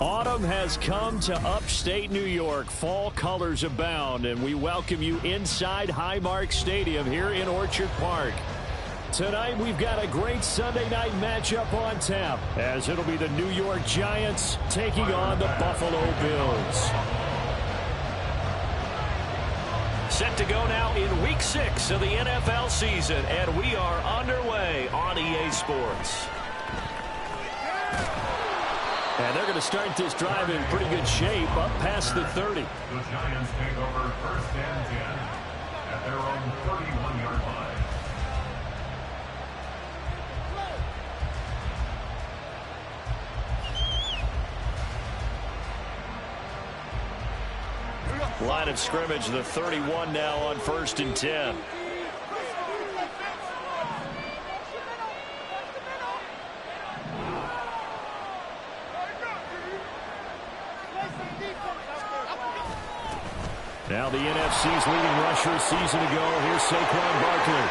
Autumn has come to upstate New York. Fall colors abound, and we welcome you inside Highmark Stadium here in Orchard Park. Tonight, we've got a great Sunday night matchup on tap, as it'll be the New York Giants taking on the Buffalo Bills. Set to go now in Week 6 of the NFL season, and we are underway on EA Sports. And they're going to start this drive in pretty good shape, up past the 30. The Giants take over first and 10 at their own 31-yard line. Line of scrimmage, the 31 now on first and 10. Now the NFC's leading rusher a season ago. Here's Saquon Barkley.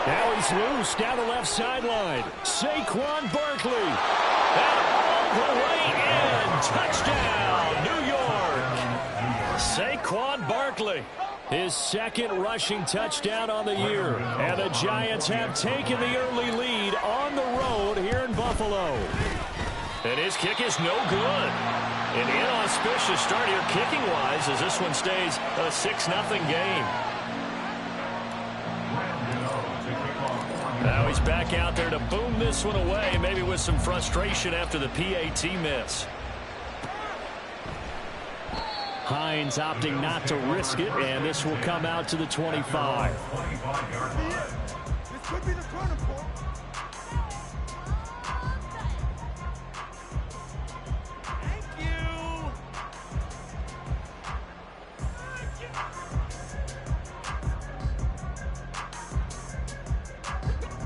Now he's loose down the left sideline. Saquon Barkley. And all the way in. Touchdown, New York. Saquon Barkley. His second rushing touchdown on the year. And the Giants have taken the early lead on the road here in Buffalo. And his kick is no good. An inauspicious start here kicking-wise as this one stays a 6-0 game. Now he's back out there to boom this one away, maybe with some frustration after the PAT miss. Hines opting not to risk it, and this will come out to the 25. This could be the turning point.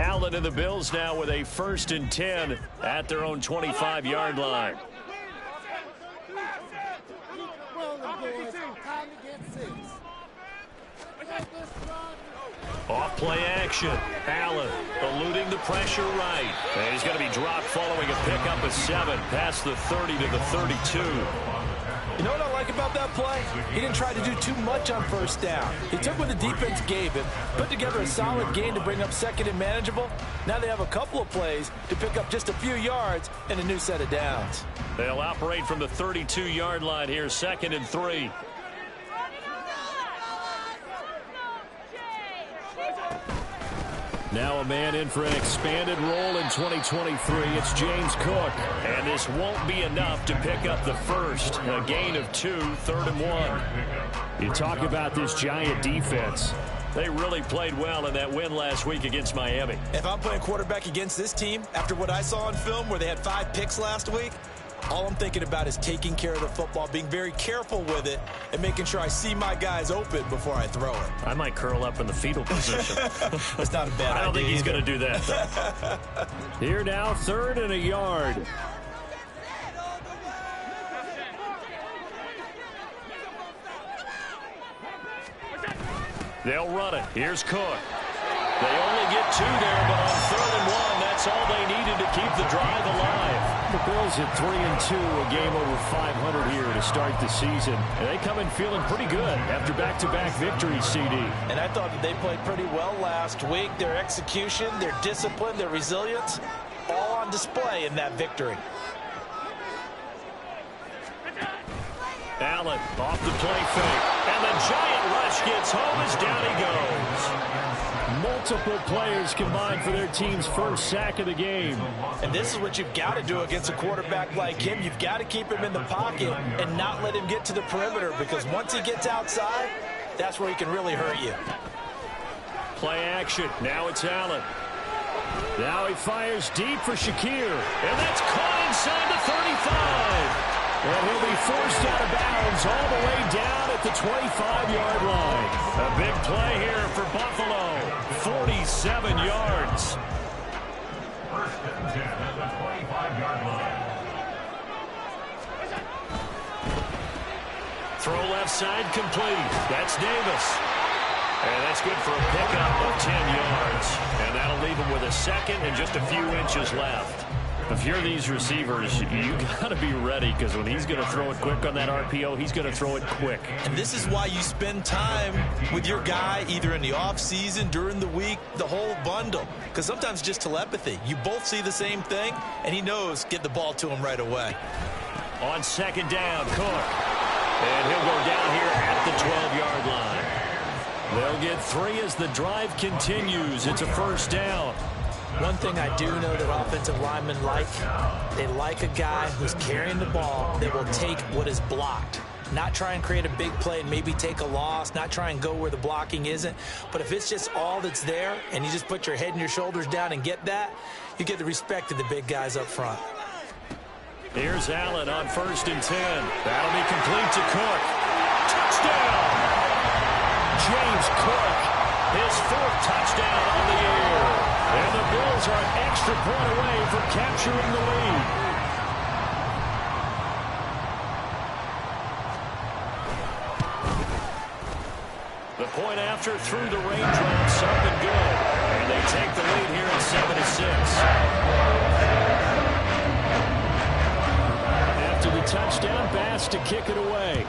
Allen and the Bills now with a first and 10 at their own 25-yard line. Off play action. Allen eluding the pressure right. And he's going to be dropped following a pickup of 7 past the 30 to the 32. You know what I like about that play? He didn't try to do too much on first down. He took what the defense gave him, put together a solid gain to bring up second and manageable. Now they have a couple of plays to pick up just a few yards and a new set of downs. They'll operate from the 32-yard line here, second and 3. Now a man in for an expanded role in 2023. It's James Cook. And this won't be enough to pick up the first. A gain of 2, third and 1. You talk about this Giant defense. They really played well in that win last week against Miami. If I'm playing quarterback against this team, after what I saw on film where they had 5 picks last week, all I'm thinking about is taking care of the football, being very careful with it, and making sure I see my guys open before I throw it. I might curl up in the fetal position. That's not a bad idea. I don't think he's going to do that. Here now, third and a yard. They'll run it. Here's Cook. They only get 2 there, but on third and 1, that's all they needed to keep the drive alive. The Bills at 3-2, a game over 500 here to start the season. And they come in feeling pretty good after back-to-back victories, CD. And I thought that they played pretty well last week. Their execution, their discipline, their resilience, all on display in that victory. Allen off the play fake. And the Giant rush gets home as down he goes. Multiple players combined for their team's first sack of the game. And this is what you've got to do against a quarterback like him. You've got to keep him in the pocket and not let him get to the perimeter, because once he gets outside, that's where he can really hurt you. Play action. Now it's Allen. Now he fires deep for Shakir. And that's caught inside the 35. And he'll be forced out of bounds all the way down at the 25-yard line. A big play here for Buffalo. 47 yards. First and 10 at the 25-yard line. Throw left side complete. That's Davis. And that's good for a pickup of 10 yards. And that'll leave him with a second and just a few inches left. If you're these receivers, you got to be ready, because when he's going to throw it quick on that RPO, he's going to throw it quick. And this is why you spend time with your guy either in the offseason, during the week, the whole bundle. Because sometimes just telepathy. You both see the same thing, and he knows get the ball to him right away. On second down, Cook. And he'll go down here at the 12-yard line. They'll get 3 as the drive continues. It's a first down. One thing I do know that offensive linemen like, they like a guy who's carrying the ball that will take what is blocked. Not try and create a big play and maybe take a loss, not try and go where the blocking isn't. But if it's just all that's there and you just put your head and your shoulders down and get that, you get the respect of the big guys up front. Here's Allen on first and 10. That'll be complete to Cook. Touchdown! James Cook, his 4th touchdown on the year. And the Bills are an extra point away from capturing the lead. The point after through the raindrops, up and good. And they take the lead here at 7-6. After the touchdown, Bass to kick it away.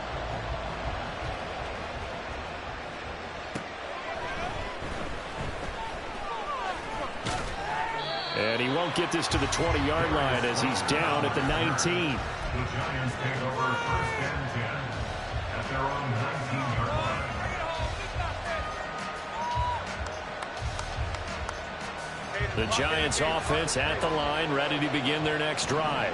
And he won't get this to the 20-yard line as he's down at the 19. The Giants take over first and 10 at their own 19-yard line. The Giants offense at the line, ready to begin their next drive.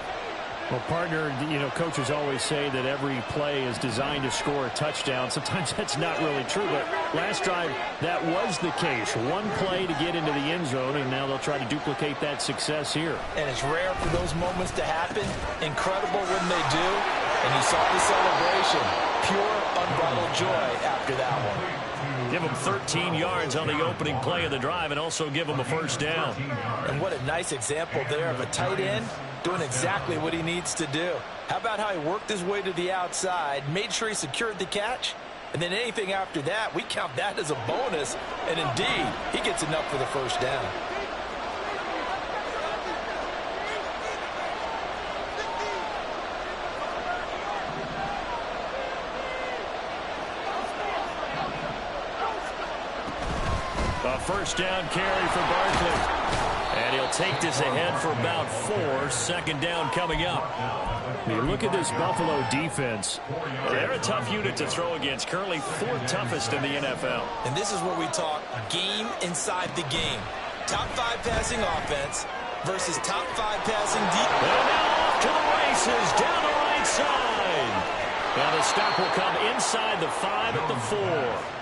Well, partner, you know, coaches always say that every play is designed to score a touchdown. Sometimes that's not really true, but last drive, that was the case. One play to get into the end zone, and now they'll try to duplicate that success here. And it's rare for those moments to happen. Incredible when they do. And you saw the celebration. Pure, unbridled joy after that one. Give them 13 yards on the opening play of the drive and also give them a first down. And what a nice example there of a tight end doing exactly what he needs to do. How about how he worked his way to the outside, made sure he secured the catch, and then anything after that, we count that as a bonus. And indeed, he gets enough for the first down. A first down carry for Barkley. And he'll take this ahead for about 4. Second down coming up. You look at this Buffalo defense. They're a tough unit to throw against. Currently 4th toughest in the NFL. And this is where we talk game inside the game. Top 5 passing offense versus top 5 passing defense. And now off to the races down the right side. And the stop will come inside the 5 at the 4.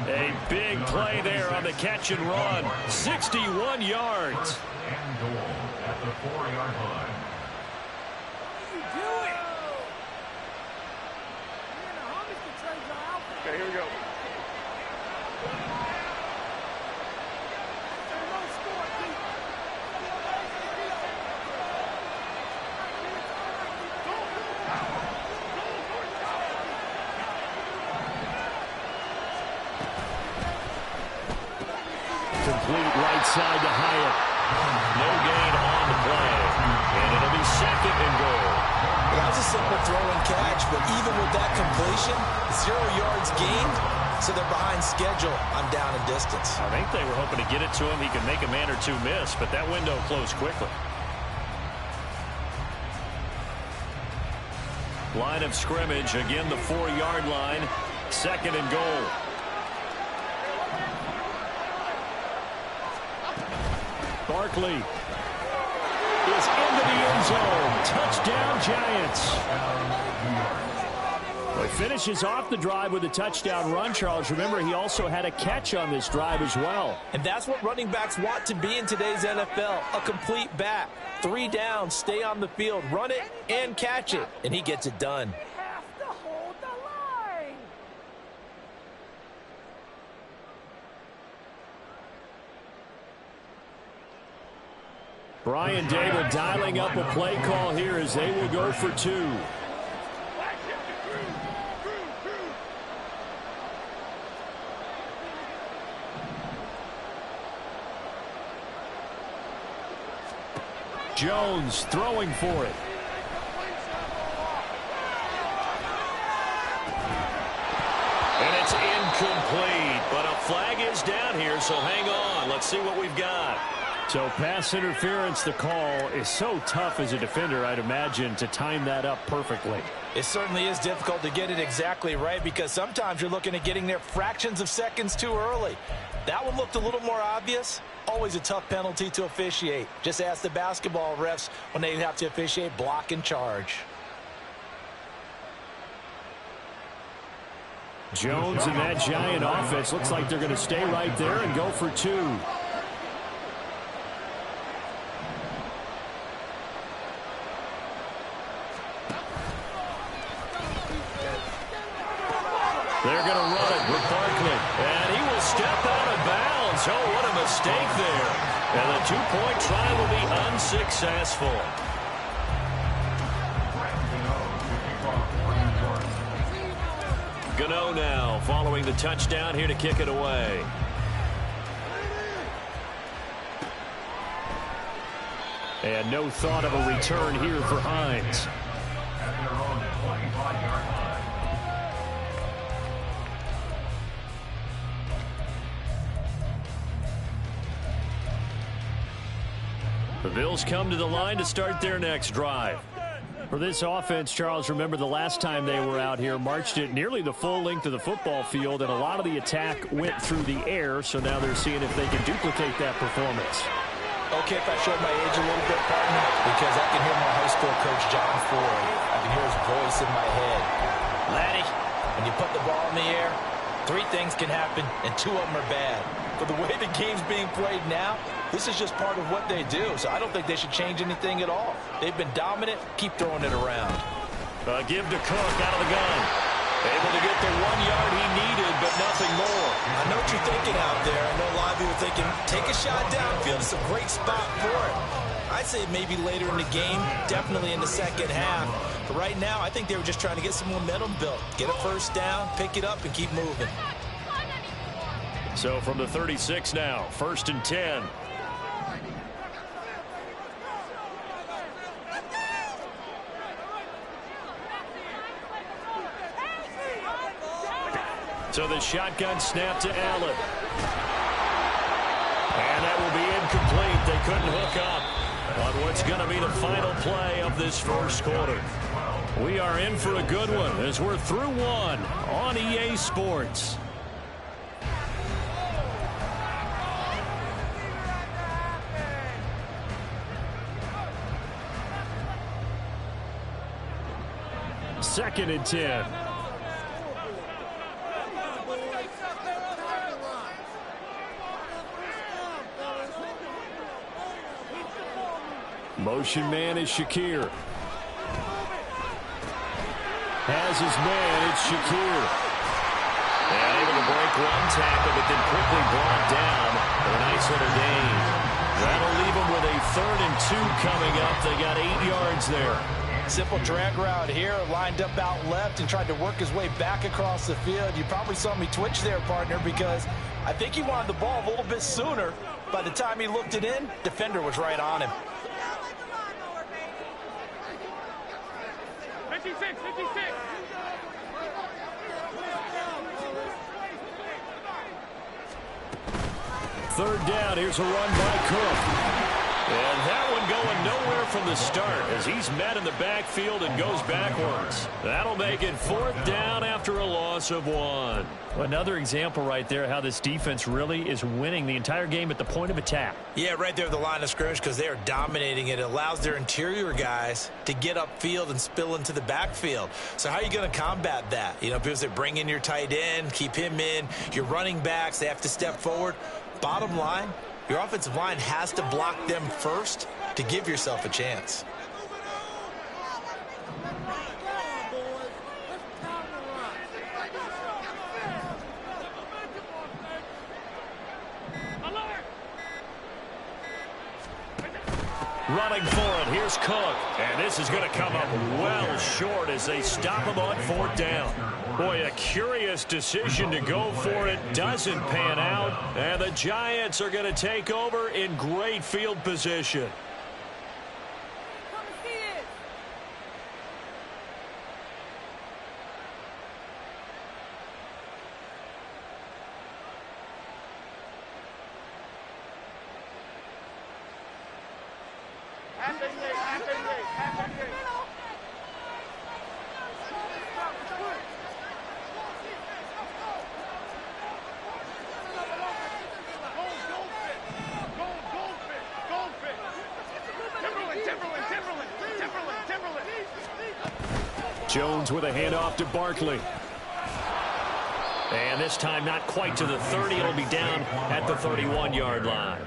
A big play there on the catch and run. 61 yards. And goal at the 4-yard line. Okay, here we go. Complete right side to Hyatt. No gain on the play. And it'll be 2nd and goal. That was a simple throw and catch, but even with that completion, 0 yards gained, so they're behind schedule on down and distance. I think they were hoping to get it to him. He could make a man or two miss, but that window closed quickly. Line of scrimmage, again the 4-yard line. 2nd and goal. Barkley is into the end zone. Touchdown, Giants. Well, he finishes off the drive with a touchdown run, Charles. Remember, he also had a catch on this drive as well. And that's what running backs want to be in today's NFL, a complete back. 3 downs, stay on the field, run it, and catch it. And he gets it done. Brian Dable dialing up a play call here as they will go for 2. Jones throwing for it. And it's incomplete, but a flag is down here, so hang on. Let's see what we've got. So pass interference, the call is so tough as a defender, I'd imagine, to time that up perfectly. It certainly is difficult to get it exactly right because sometimes you're looking at getting there fractions of seconds too early. That one looked a little more obvious. Always a tough penalty to officiate. Just ask the basketball refs when they have to officiate block and charge. Jones and that Giant offense looks like they're going to stay right there and go for two. They're going to run it with Barkley. And he will step out of bounds. Oh, what a mistake there. And the two-point try will be unsuccessful. Gano now following the touchdown here to kick it away. And no thought of a return here for Hines. At their own 25-yard line. The Bills come to the line to start their next drive. For this offense, Charles, remember the last time they were out here, marched it nearly the full length of the football field, and a lot of the attack went through the air, so now they're seeing if they can duplicate that performance. Okay, if I showed my age a little bit, partner, because I can hear my high school coach, John Ford. I can hear his voice in my head. Laddie, when you put the ball in the air, three things can happen, and two of them are bad. For the way the game's being played now, this is just part of what they do, so I don't think they should change anything at all. They've been dominant. Keep throwing it around. Give to Cook out of the gun. Able to get the 1 yard he needed, but nothing more. I know what you're thinking out there. I know a lot of you are thinking, take a shot downfield. It's a great spot for it. I'd say maybe later in the game, definitely in the second half. But right now, I think they were just trying to get some momentum built. Get a first down, pick it up, and keep moving. So from the 36 now, 1st and 10. So the shotgun snap to Allen. And that will be incomplete. They couldn't hook up on what's going to be the final play of this first quarter. We are in for a good one as we're through one on EA Sports. Second and 10. Motion man is Shakir. Has his man, it's Shakir. And able to break one tackle, but then quickly brought down for a nice little gain. That'll leave him with a 3rd and 2 coming up. They got 8 yards there. Simple drag route here, lined up out left and tried to work his way back across the field. You probably saw me twitch there, partner, because I think he wanted the ball a little bit sooner. By the time he looked it in, defender was right on him. 56. Third down, here's a run by Cook. And that one going nowhere from the start as he's met in the backfield and goes backwards. That'll make it 4th down after a loss of 1. Another example right there how this defense really is winning the entire game at the point of attack. Yeah, right there at the line of scrimmage because they are dominating it. It allows their interior guys to get upfield and spill into the backfield. So how are you going to combat that? You know, because they bring in your tight end, keep him in. Your running backs, they have to step forward. Bottom line, your offensive line has to block them first to give yourself a chance. Running for it, here's Cook. And this is going to come up well short as they stop him on 4th down. Boy, a curious decision to go for it. Doesn't pan out. And the Giants are going to take over in great field position. Jones with a handoff to Barkley. And this time not quite to the 30. It'll be down at the 31-yard line.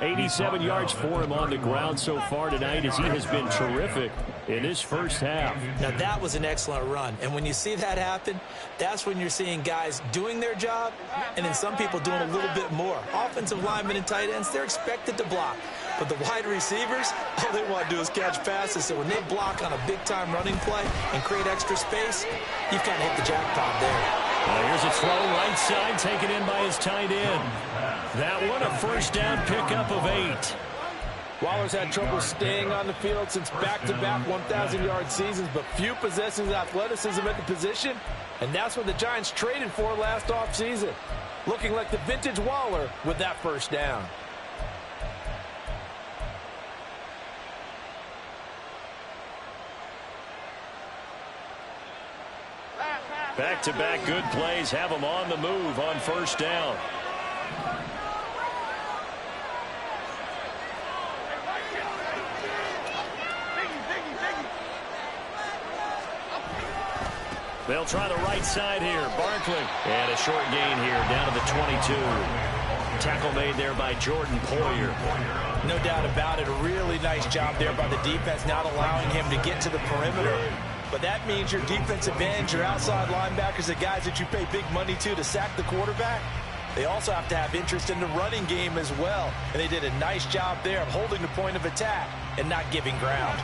87 yards for him on the ground so far tonight as he has been terrific in this first half. Now that was an excellent run. And when you see that happen, that's when you're seeing guys doing their job and then some people doing a little bit more. Offensive linemen and tight ends, they're expected to block. But the wide receivers, all they want to do is catch passes. So when they block on a big-time running play and create extra space, you've kind of hit the jackpot there. Here's a throw right side taken in by his tight end. That one a first down pickup of 8. Waller's had trouble staying on the field since back-to-back 1,000-yard seasons, but few possessions of athleticism at the position, and that's what the Giants traded for last offseason. Looking like the vintage Waller with that first down. Back-to-back good plays have him on the move on first down. They'll try the right side here. Barkley. And a short gain here down to the 22. Tackle made there by Jordan Poyer. No doubt about it. A really nice job there by the defense, not allowing him to get to the perimeter. But that means your defensive ends, your outside linebackers, the guys that you pay big money to sack the quarterback, they also have to have interest in the running game as well. And they did a nice job there of holding the point of attack and not giving ground.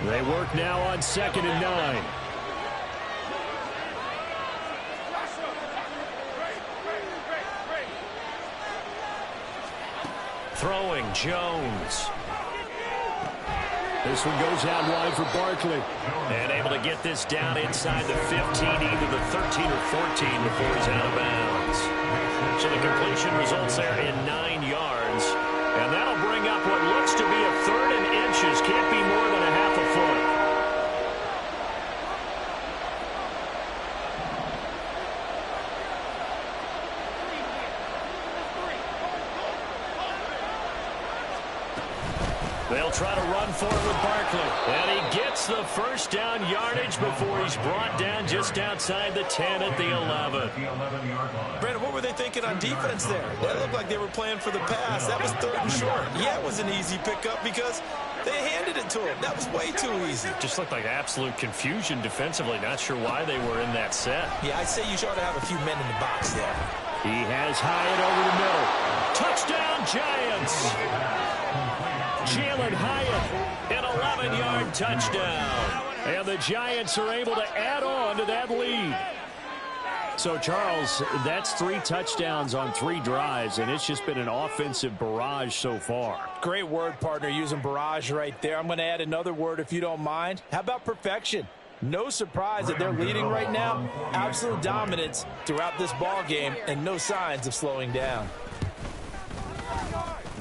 They work now on 2nd and 9. Throwing, Jones. This one goes out wide for Barkley. And able to get this down inside the 15, either the 13 or 14 before he's out of bounds. So the completion results there in 9 yards. And that'll bring up what looks to be a 3rd and inches. Can't be more than a half a foot. They'll try to run for it with Barkley. And he gets the first down yardage before he's brought down just outside the 10 at the 11. Brandon, what were they thinking on defense there? That looked like they were playing for the pass. That was 3rd and short. Yeah, it was an easy pickup because they handed it to him. That was way too easy. Just looked like absolute confusion defensively. Not sure why they were in that set. Yeah, I'd say you ought to have a few men in the box there. He has Hyatt over the middle. Touchdown, Giants! Jalen Hyatt, an 11-yard touchdown. And the Giants are able to add on to that lead. So, Charles, that's 3 touchdowns on 3 drives, and it's just been an offensive barrage so far. Great word, partner, using barrage right there. I'm going to add another word if you don't mind. How about perfection? No surprise that they're leading right now. Absolute dominance throughout this ball game and no signs of slowing down.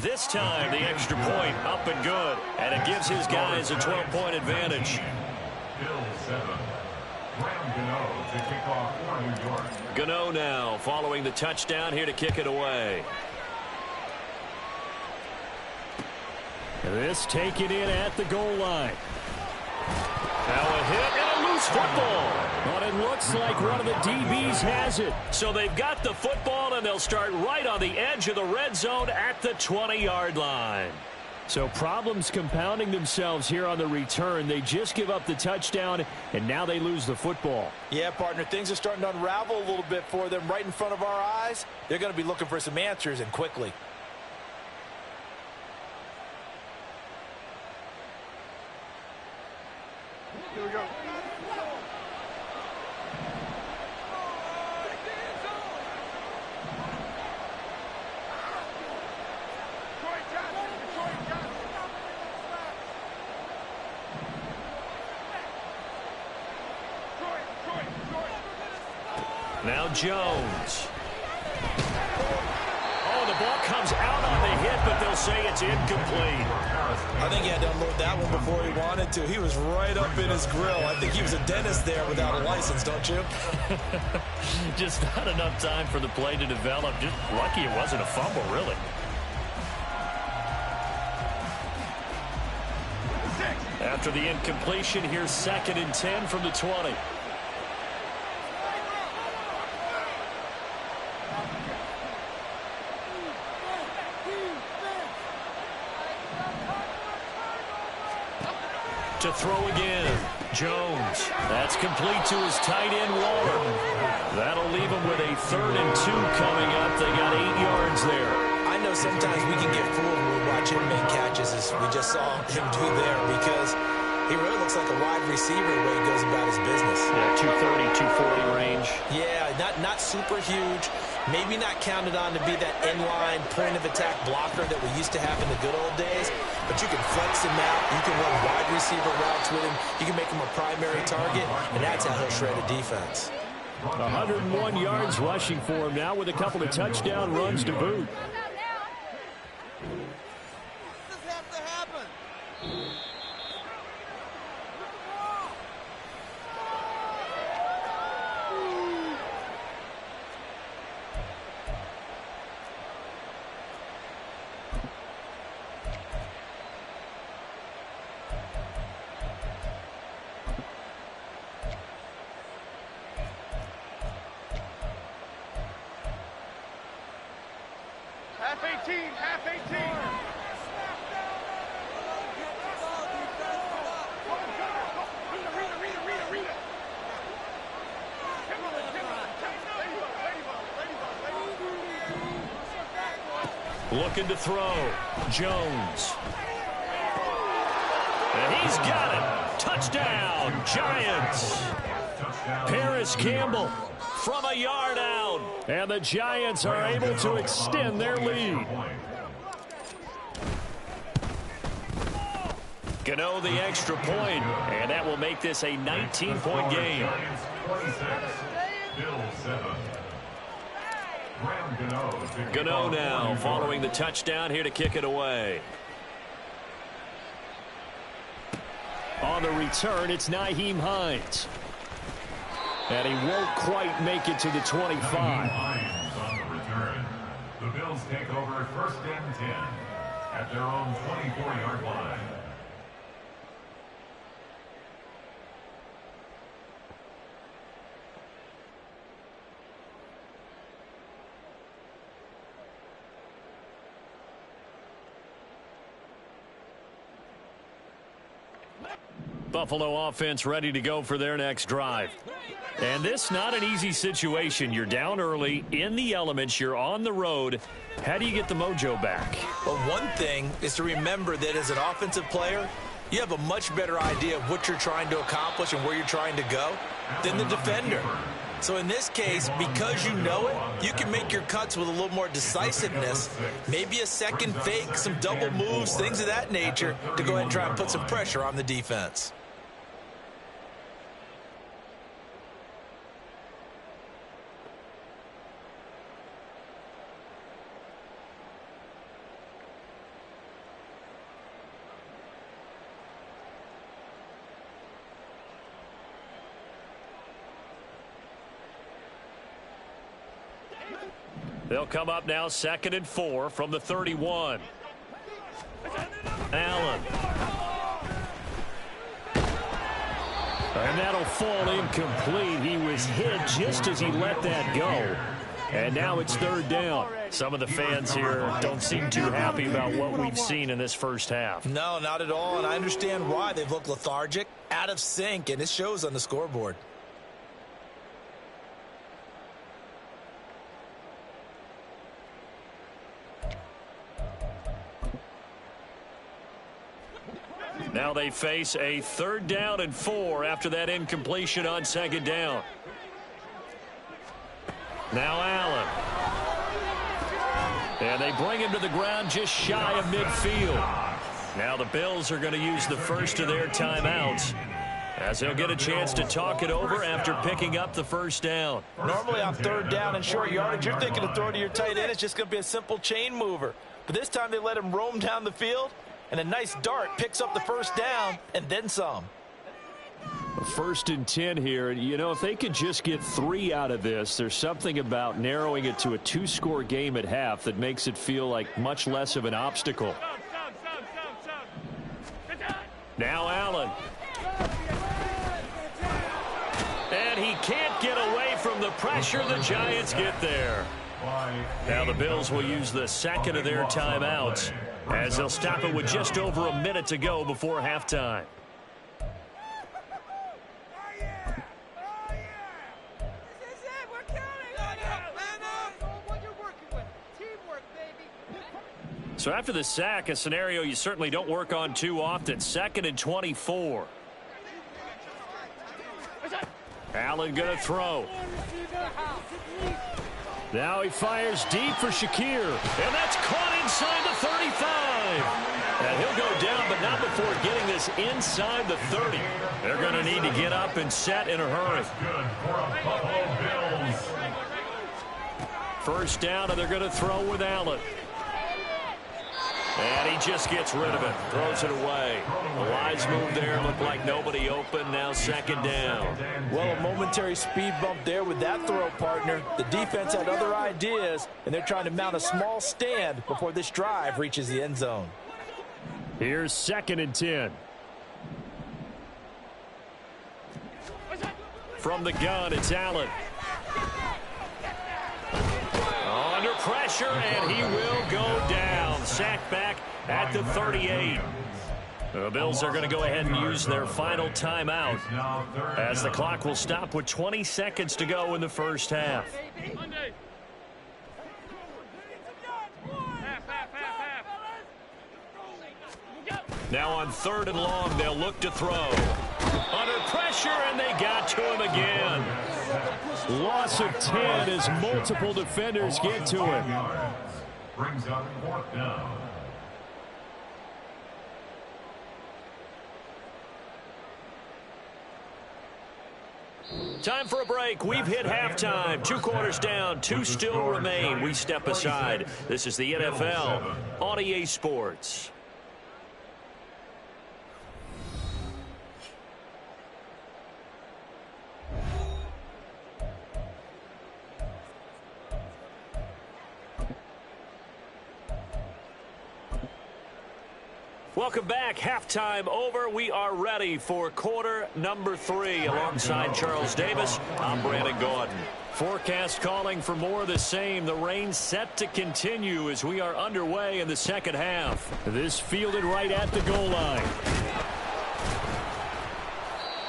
This time, the extra point up and good, and it gives his guys a 12-point advantage. Gano now following the touchdown here to kick it away. This taken in at the goal line. Now a hit and a loose football. But it looks like one of the DBs has it. So they've got the football, and they'll start right on the edge of the red zone at the 20-yard line. So problems compounding themselves here on the return. They just give up the touchdown, and now they lose the football. Yeah, partner, things are starting to unravel a little bit for them right in front of our eyes. They're going to be looking for some answers, and quickly. Here we go. Now Jones. Oh, the ball comes out on the hit, but they'll say it's incomplete. I think he had to unload that one before he wanted to. He was right up in his grill. I think he was a dentist there without a license, don't you? Just not enough time for the play to develop. Just lucky it wasn't a fumble, really. After the incompletion, here's 2nd and 10 from the 20. To throw again. Jones. That's complete to his tight end, Waller. That'll leave him with a 3rd and 2 coming up. They got 8 yards there. I know sometimes we can get fooled when we watch him make catches, as we just saw him do there, because he really looks like a wide receiver the way he goes about his business. Yeah, 230, 240 range. Yeah, not super huge. Maybe not counted on to be that inline point-of-attack blocker that we used to have in the good old days. But you can flex him out. You can run wide receiver routes with him. You can make him a primary target, and that's how he'll shred a defense. 101 yards rushing for him now with a couple of touchdown runs to boot. Half 18. Looking to throw. Jones. And he's got it. Touchdown, Giants. Paris Campbell from a yard out. And the Giants are able to extend their lead. Gano the extra point, and that will make this a 19-point game. Gano now following the touchdown here to kick it away. On the return, it's Nyheim Hines. And he won't quite make it to the 25. Hines on the return. The Bills take over 1st and 10 at their own 24-yard line. Buffalo offense ready to go for their next drive. And this not an easy situation. You're down early, in the elements, you're on the road. How do you get the mojo back? Well, one thing is to remember that as an offensive player, you have a much better idea of what you're trying to accomplish and where you're trying to go than the defender. So in this case, because you know it, you can make your cuts with a little more decisiveness, maybe a second fake, some double moves, things of that nature, to go ahead and try and put some pressure on the defense. They'll come up now 2nd and 4 from the 31. Allen. And that'll fall incomplete. He was hit just as he let that go. And now it's 3rd down. Some of the fans here don't seem too happy about what we've seen in this first half. No, not at all, and I understand why. They've looked lethargic, out of sync, and it shows on the scoreboard. Now they face a 3rd down and 4 after that incompletion on 2nd down. Now Allen. And they bring him to the ground just shy of midfield. Now the Bills are going to use the first of their timeouts, as they'll get a chance to talk it over after picking up the 1st down. Normally on 3rd down and short yardage, you're thinking to throw to your tight end. It's just going to be a simple chain mover. but this time they let him roam down the field, and a nice dart picks up the first down and then some. 1st and 10 here. You know, if they could just get 3 out of this, there's something about narrowing it to a 2-score game at half that makes it feel like much less of an obstacle. Now Allen. And he can't get away from the pressure. The Giants get there. Now the Bills will use the second of their timeouts as they'll stop it with just over a minute to go before halftime. So after the sack, a scenario you certainly don't work on too often. 2nd and 24. Allen going to throw. Now he fires deep for Shakir. And that's caught inside the 35. And he'll go down, but not before getting this inside the 30. They're going to need to get up and set in a hurry. First down, and they're going to throw with Allen. And he just gets rid of it. Throws it away. A wise move there. Looked like nobody open. Now 2nd down. Well, a momentary speed bump there with that throw, partner. The defense had other ideas, and they're trying to mount a small stand before this drive reaches the end zone. Here's 2nd and 10. From the gun, it's Allen. Under pressure, and he will go down. Sacked back at the 38. The Bills are going to go ahead and use their final timeout as the clock will stop with 20 seconds to go in the first half. Now on 3rd and long, they'll look to throw. Under pressure, and they got to him again. Loss of 10 as multiple defenders get to him. Brings up 4th down. Time for a break. We've hit halftime. 2 quarters down. 2 still remain. We step aside. This is the NFL on EA Sports. Welcome back. Halftime over. We are ready for quarter number 3. Alongside Charles Davis, I'm Brandon Gordon. Forecast calling for more of the same. The rain set to continue as we are underway in the second half. This fielded right at the goal line.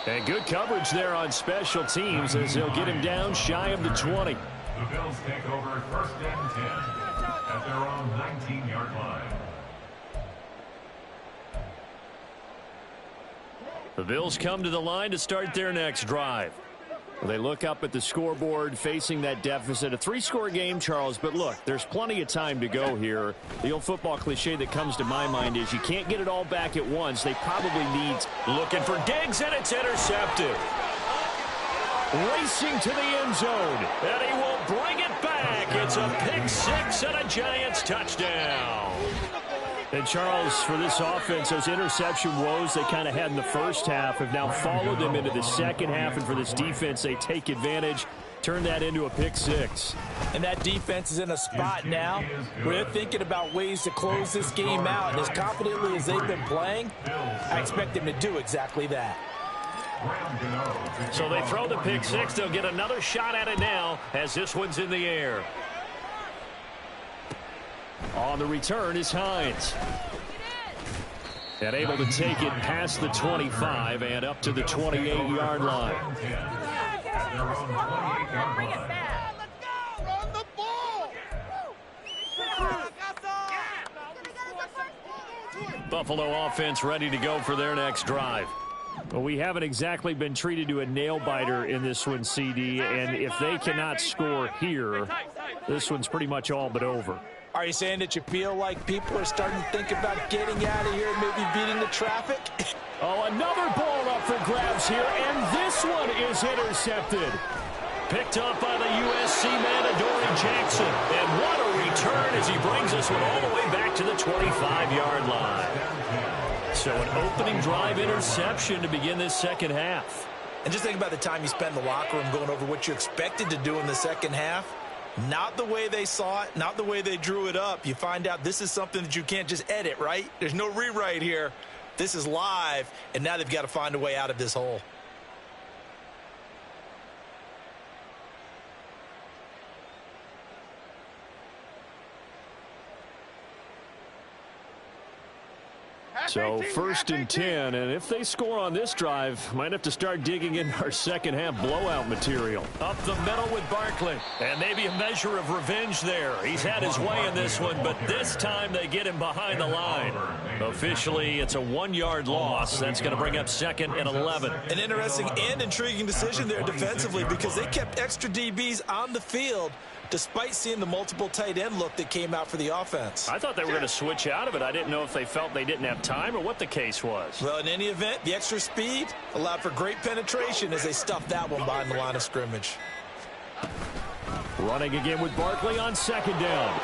And good coverage there on special teams as they'll get him down shy of the 20. The Bills take over 1st and 10 at their own 19-yard line. The Bills come to the line to start their next drive. Well, they look up at the scoreboard facing that deficit. A 3-score game, Charles, but look, there's plenty of time to go here. The old football cliche that comes to my mind is you can't get it all back at once. They probably need... Looking for Diggs, and it's intercepted. Racing to the end zone, and he will bring it back. It's a pick 6 and a Giants touchdown. And Charles, for this offense, those interception woes they kind of had in the first half have now followed them into the second half. And for this defense, they take advantage, turn that into a pick 6. And that defense is in a spot now where they're thinking about ways to close this game out. And as confidently as they've been playing, I expect them to do exactly that. So they throw the pick 6. They'll get another shot at it now as this one's in the air. On the return is Hines. And able to take it past the 25 and up to the 28-yard line. Buffalo offense ready to go for their next drive. Well, we haven't exactly been treated to a nail-biter in this one, CD, and if they cannot score here, this one's pretty much all but over. Are you saying that you feel like people are starting to think about getting out of here and maybe beating the traffic? Oh, another ball up for grabs here, and this one is intercepted. Picked up by the USC man, Adoree Jackson. And what a return as he brings this one all the way back to the 25-yard line. So an opening drive interception to begin this second half. And just think about the time you spend in the locker room going over what you expected to do in the second half. Not the way they saw it, not the way they drew it up. You find out this is something that you can't just edit, right? There's no rewrite here. This is live, and now they've got to find a way out of this hole. So first and 10, and if they score on this drive, might have to start digging in our second half blowout material. Up the middle with Barkley, and maybe a measure of revenge there. He's had his way in this one, but this time they get him behind the line. Officially, it's a 1-yard loss. That's going to bring up 2nd and 11. An interesting and intriguing decision there defensively because they kept extra DBs on the field despite seeing the multiple tight end look that came out for the offense. I thought they were going to switch out of it. I didn't know if they felt they didn't have time or what the case was. Well, in any event, the extra speed allowed for great penetration as they stuffed that one behind the line of scrimmage. Running again with Barkley on 2nd down.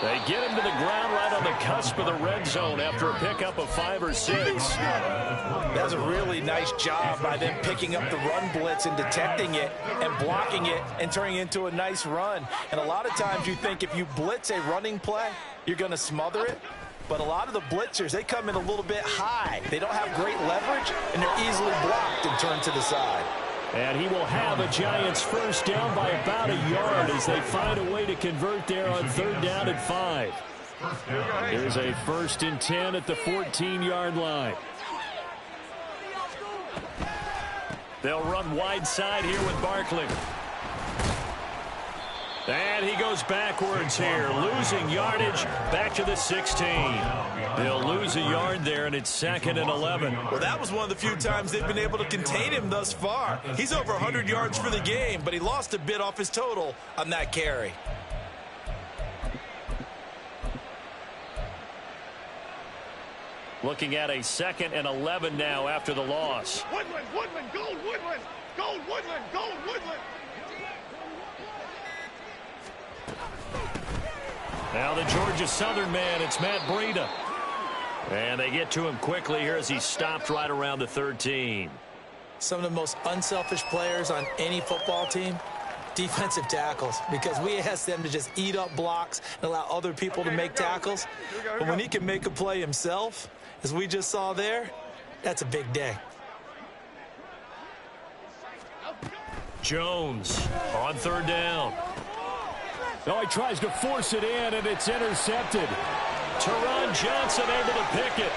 They get him to the ground right on the cusp of the red zone after a pickup of 5 or 6. That's a really nice job by them picking up the run blitz and detecting it and blocking it and turning it into a nice run. And a lot of times you think if you blitz a running play, you're going to smother it. But a lot of the blitzers, they come in a little bit high. They don't have great leverage, and they're easily blocked and turned to the side. And he will have a Giants first down by about a yard as they find a way to convert there on 3rd down and 5. Here's a 1st and 10 at the 14-yard line. They'll run wide side here with Barkley. And he goes backwards here, losing yardage back to the 16. They'll lose a yard there, and it's 2nd and 11. Well, that was one of the few times they've been able to contain him thus far. He's over 100 yards for the game, but he lost a bit off his total on that carry. Looking at a 2nd and 11 now after the loss. Woodland, Gold Woodland, Gold Woodland, Gold Woodland. Now the Georgia Southern man, it's Matt Breida. And they get to him quickly here as he stopped right around the 13. Some of the most unselfish players on any football team, defensive tackles, because we ask them to just eat up blocks and allow other people to make tackles. But when he can make a play himself, as we just saw there, that's a big day. Jones on 3rd down. Oh, he tries to force it in, and it's intercepted. Teron Johnson able to pick it.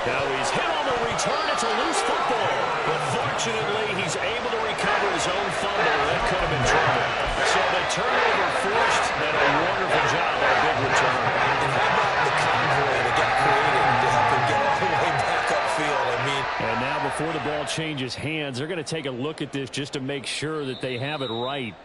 Now he's hit on the return. It's a loose football. But fortunately, he's able to recover his own fumble. That could have been trouble. So the turnover forced, and a wonderful job on a big return. And how about the convoy that got created to help him get all the way back upfield? I mean, and now before the ball changes hands, they're going to take a look at this just to make sure that they have it right.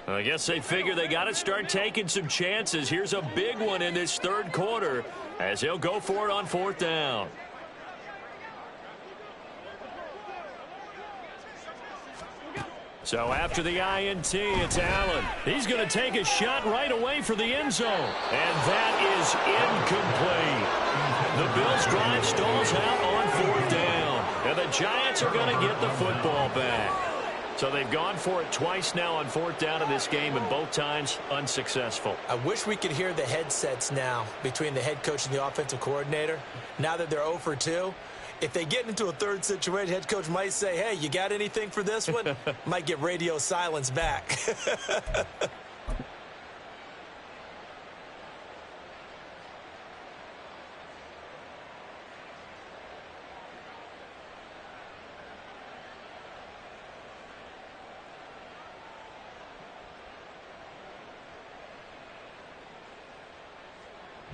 I guess they figure they got to start taking some chances. Here's a big one in this 3rd quarter as he'll go for it on 4th down. So after the INT, it's Allen. He's going to take a shot right away for the end zone. And that is incomplete. The Bills' drive stalls out on 4th down. And the Giants are going to get the football back. So they've gone for it twice now on 4th down in this game, and both times unsuccessful. I wish we could hear the headsets now between the head coach and the offensive coordinator. Now that they're 0 for 2, if they get into a 3rd situation, head coach might say, hey, you got anything for this one? Might get radio silence back.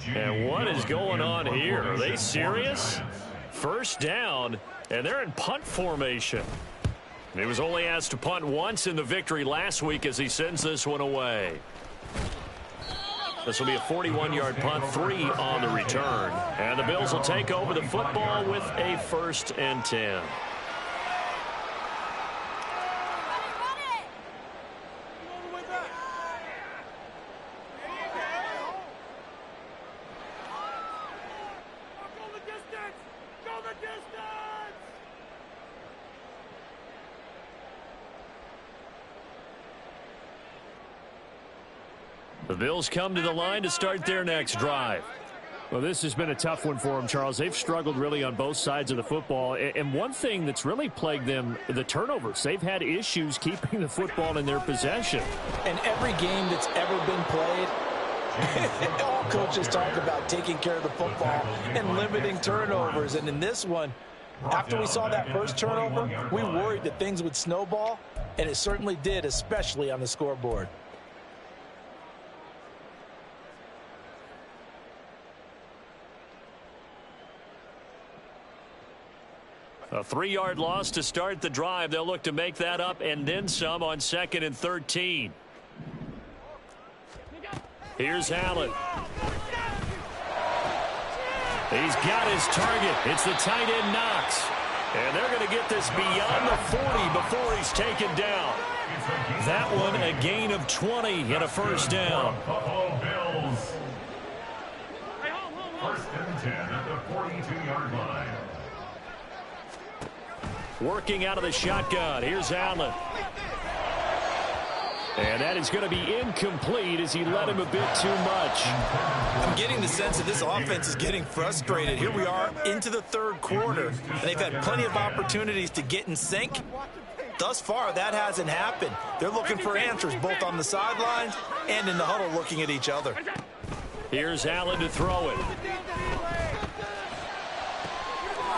And what is going on here? Are they serious? First down, and they're in punt formation. He was only asked to punt once in the victory last week as he sends this one away. This will be a 41-yard punt, 3 on the return. And the Bills will take over the football with a 1st and 10. The Bills come to the line to start their next drive. Well, this has been a tough one for them, Charles. They've struggled really on both sides of the football. And one thing that's really plagued them, the turnovers. They've had issues keeping the football in their possession. And every game that's ever been played, all coaches talk about taking care of the football and limiting turnovers. And in this one, after we saw that first turnover, we worried that things would snowball, and it certainly did, especially on the scoreboard. A 3-yard loss to start the drive. They'll look to make that up and then some on 2nd and 13. Here's Allen. He's got his target. It's the tight end Knox. And they're going to get this beyond the 40 before he's taken down. That one a gain of 20 and a 1st down. Buffalo Bills. 1st and 10 at the 42-yard line. Working out of the shotgun. Here's Allen. And that is going to be incomplete as he led him a bit too much. I'm getting the sense that this offense is getting frustrated. Here we are into the 3rd quarter, and they've had plenty of opportunities to get in sync. Thus far, that hasn't happened. They're looking for answers both on the sidelines and in the huddle looking at each other. Here's Allen to throw it.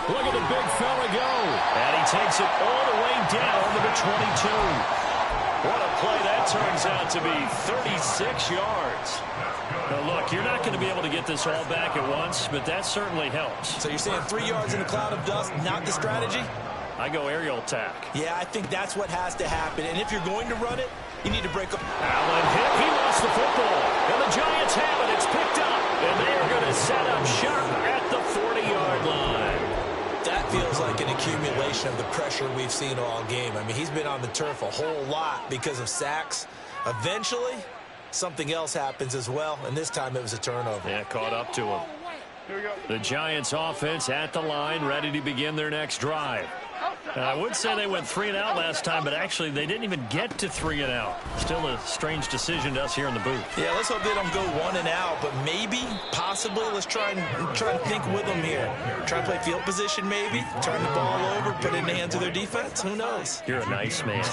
Look at the big fella go. And he takes it all the way down to the 22. What a play that turns out to be. 36 yards. Now look, you're not going to be able to get this all back at once, but that certainly helps. So you're saying 3 yards in a cloud of dust, not the strategy? I go aerial attack. Yeah, I think that's what has to happen. And if you're going to run it, you need to break up. Allen hit. He lost the football. And the Giants have it. It's picked up. And they are going to set up shop at the 40-yard line. That feels like an accumulation of the pressure we've seen all game. I mean, he's been on the turf a whole lot because of sacks. Eventually, something else happens as well, and this time it was a turnover. Yeah, caught up to him. The Giants offense at the line, ready to begin their next drive. I would say they went 3 and out last time, but actually they didn't even get to 3 and out. Still a strange decision to us here in the booth. Yeah, let's hope they don't go 1 and out, but maybe, possibly, let's try and think with them here. Try and play field position maybe, turn the ball over, put it in the hands of their defense. Who knows? You're a nice man.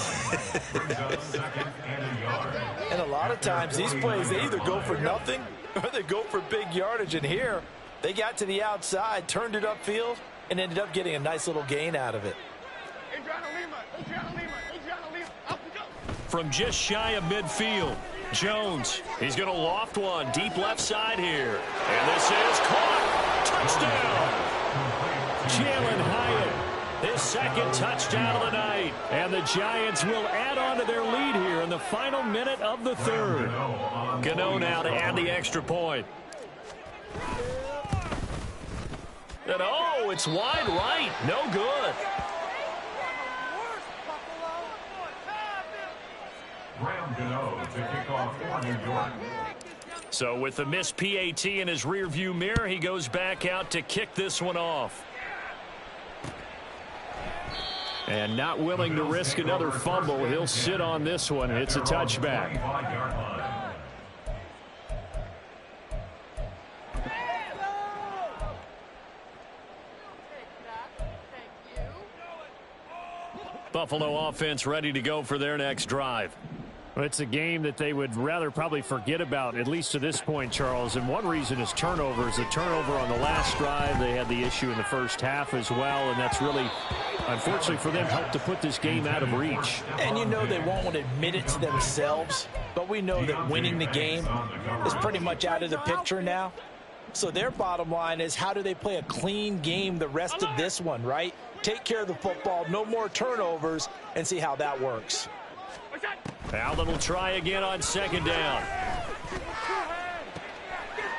And a lot of times these plays, they either go for nothing or they go for big yardage. And here, they got to the outside, turned it upfield, and ended up getting a nice little gain out of it. From just shy of midfield, Jones. He's going to loft one deep left side here. And this is caught. Touchdown. Jalen Hyatt, his 2nd touchdown of the night. And the Giants will add on to their lead here in the final minute of the 3rd. Gano now to add the extra point. And oh, it's wide right. No good. To kick off for New York. So with the missed PAT in his rearview mirror, he goes back out to kick this one off. And not willing to risk another fumble, he'll sit on this one. It's a touchback. Buffalo offense ready to go for their next drive. Well, it's a game that they would rather probably forget about, at least to this point, Charles. And one reason is turnovers. A turnover on the last drive. They had the issue in the first half as well, and that's really, unfortunately for them, helped to put this game out of reach. And you know they won't want to admit it to themselves, but we know that winning the game is pretty much out of the picture now. So their bottom line is, how do they play a clean game the rest of this one, right? Take care of the football, no more turnovers, and see how that works. Allen will try again on second down.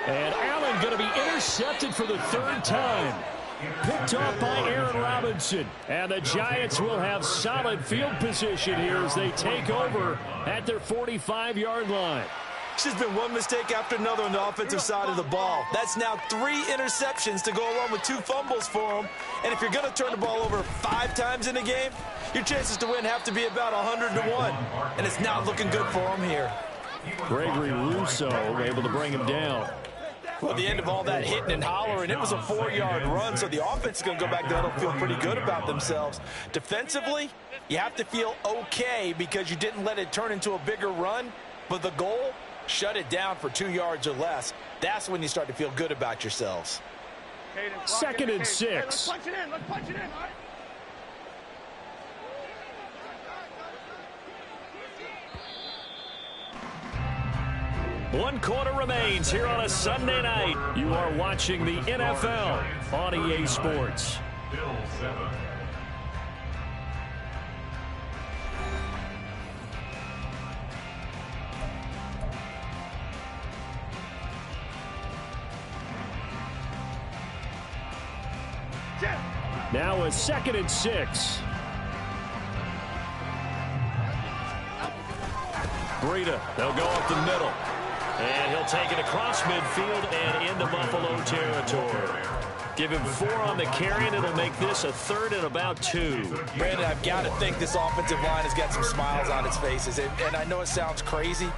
And Allen going to be intercepted for the third time. Picked off by Aaron Robinson. And the Giants will have solid field position here as they take over at their 45-yard line. It's just been one mistake after another on the offensive side of the ball. That's now 3 interceptions to go along with 2 fumbles for them. And if you're going to turn the ball over 5 times in a game, your chances to win have to be about 100-1. And it's not looking good for them here. Gregory Rousseau able to bring him down. Well, at the end of all that hitting and hollering, it was a 4-yard run, so the offense is going to go back there and feel pretty good about themselves. Defensively, you have to feel okay because you didn't let it turn into a bigger run, but the goal, shut it down for 2 yards or less. That's when you start to feel good about yourselves. 2nd and 6. Let's punch it in. Let's punch it in, all right? One quarter remains here on a Sunday night. You are watching the NFL on EA Sports. Bill 7. Now a 2nd and 6. Breida, they'll go up the middle. And he'll take it across midfield and into Buffalo territory. Give him 4 on the carry, and it'll make this a 3rd and about 2. Brandon, I've got to think this offensive line has got some smiles on its faces. And I know it sounds crazy,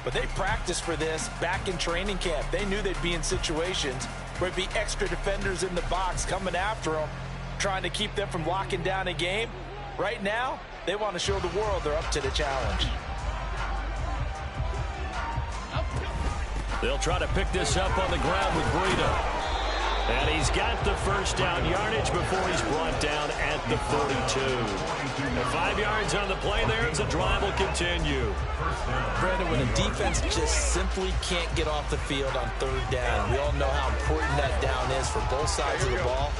but they practiced for this back in training camp. They knew they'd be in situations where there'd be extra defenders in the box coming after them, trying to keep them from locking down a game. Right now, they want to show the world they're up to the challenge. They'll try to pick this up on the ground with Breida. And he's got the first down yardage before he's brought down at the 42. And 5 yards on the play there as the drive will continue. Brandon, when a defense just simply can't get off the field on 3rd down, we all know how important that down is for both sides of the ball.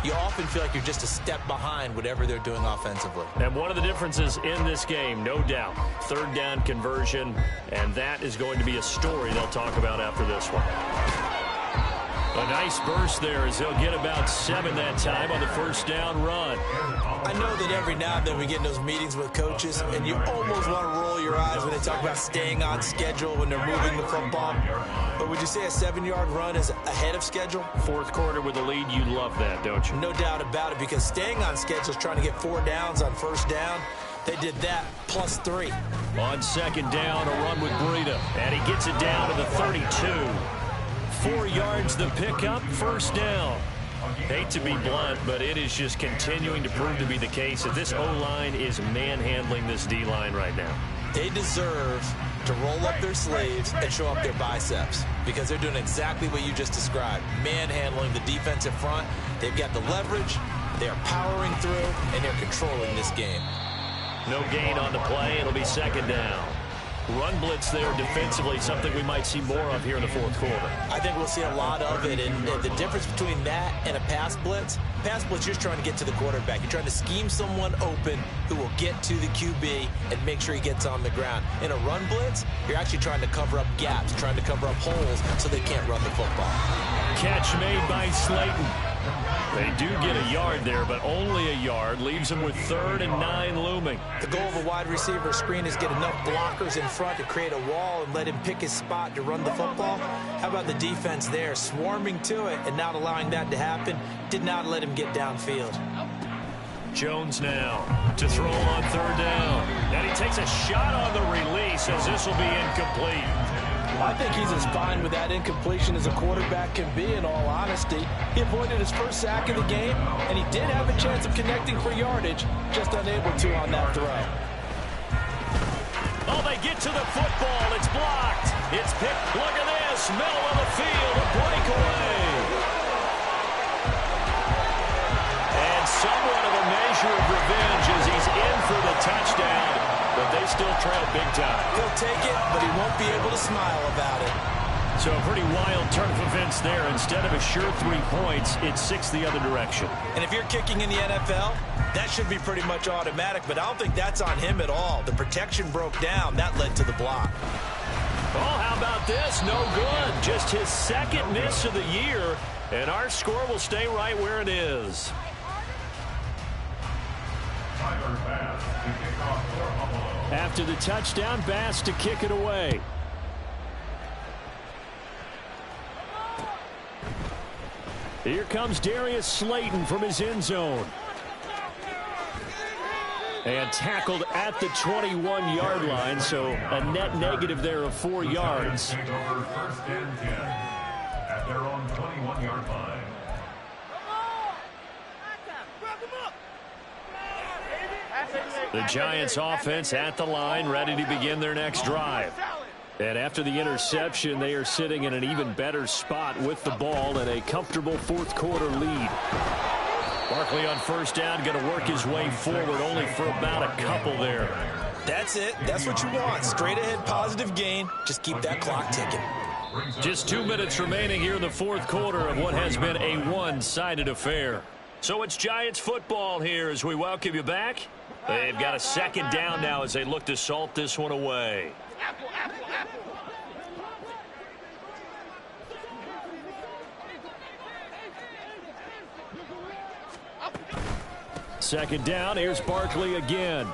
You often feel like you're just a step behind whatever they're doing offensively. And one of the differences in this game, no doubt, 3rd down conversion, and that is going to be a story they'll talk about after this one. A nice burst there as they'll get about 7 that time on the first down run. I know that every now and then we get in those meetings with coaches, and you almost want to roll your eyes when they talk about staying on schedule when they're moving the football. But would you say a 7-yard run is ahead of schedule? 4th quarter with a lead, you love that, don't you? No doubt about it, because staying on schedule is trying to get 4 downs on first down. They did that plus 3. On 2nd down, a run with Breida, and he gets it down to the 32. 4 yards the pickup, first down. Hate to be blunt, but it is just continuing to prove to be the case that this O-line is manhandling this D-line right now. They deserve to roll up their sleeves and show up their biceps because they're doing exactly what you just described, manhandling the defensive front. They've got the leverage, they're powering through, and they're controlling this game. No gain on the play. It'll be 2nd down. Run blitz there defensively, something we might see more of here in the 4th quarter. I think we'll see a lot of it, and the difference between that and a pass blitz, you're just trying to get to the quarterback. You're trying to scheme someone open who will get to the QB and make sure he gets on the ground. In a run blitz, you're actually trying to cover up gaps, trying to cover up holes so they can't run the football. Catch made by Slayton. They do get a yard there, but only a yard. Leaves them with 3rd and 9 looming. The goal of a wide receiver screen is get enough blockers in front to create a wall and let him pick his spot to run the football. How about the defense there, swarming to it and not allowing that to happen? Did not let him get downfield. Jones now to throw on 3rd down. And he takes a shot on the release as this will be incomplete. I think he's as fine with that incompletion as a quarterback can be, in all honesty. He avoided his first sack of the game, and he did have a chance of connecting for yardage, just unable to on that throw. Oh, they get to the football. It's blocked. It's picked. Look at this. Middle of the field, a breakaway. And somewhat of a measure of revenge as he's in for the touchdown. But they still trail big time. He'll take it, but he won't be able to smile about it. So a pretty wild turn of events there. Instead of a sure 3 points, it's 6 the other direction. And if you're kicking in the NFL, that should be pretty much automatic, but I don't think that's on him at all. The protection broke down. That led to the block. Oh, how about this? No good. Just his second miss of the year, and our score will stay right where it is. After the touchdown, Bass to kick it away. Here comes Darius Slayton from his end zone. And tackled at the 21-yard line, so a net negative there of 4 yards. Take over first and 10 at their own 21-yard line. The Giants offense at the line, ready to begin their next drive. And after the interception, they are sitting in an even better spot with the ball and a comfortable fourth quarter lead. Barkley on first down, going to work his way forward, only for about a couple there. That's it. That's what you want. Straight ahead, positive gain. Just keep that clock ticking. Just 2 minutes remaining here in the fourth quarter of what has been a one-sided affair. So it's Giants football here as we welcome you back. They've got a second down now as they look to salt this one away. Apple, apple, apple. Second down, here's Barkley again.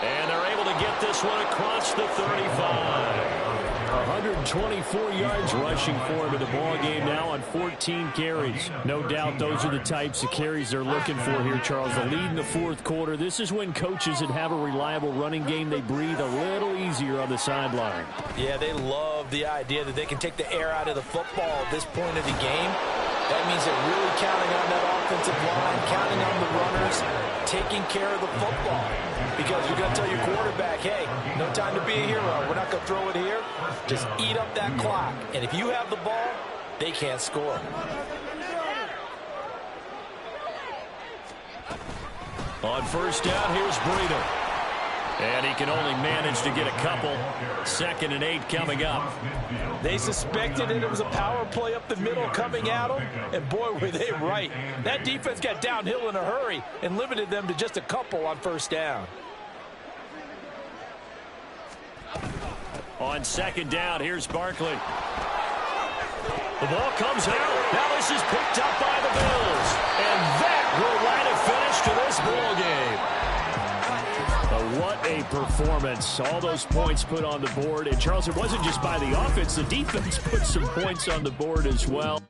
And they're able to get this one across the 35. 124 yards rushing for him in the ball game now on 14 carries. No doubt those are the types of carries they're looking for here, Charles. The lead in the fourth quarter. This is when coaches that have a reliable running game, they breathe a little easier on the sideline. Yeah, they love the idea that they can take the air out of the football at this point of the game. That means they're really counting on that offensive line, counting on the runners, taking care of the football. Because you're going to tell your quarterback, hey, no time to be a hero. We're not going to throw it here. Just eat up that clock. And if you have the ball, they can't score. On first down, here's Breida. And he can only manage to get a couple. 2nd and 8 coming up. They suspected it was a power play up the middle coming at them, and boy, were they right. That defense got downhill in a hurry and limited them to just a couple on first down. On second down, here's Barkley. The ball comes out. Now this is picked up by the Bills. And that will light a finish to this ball game. What a performance. All those points put on the board. And, Charles, it wasn't just by the offense. The defense put some points on the board as well.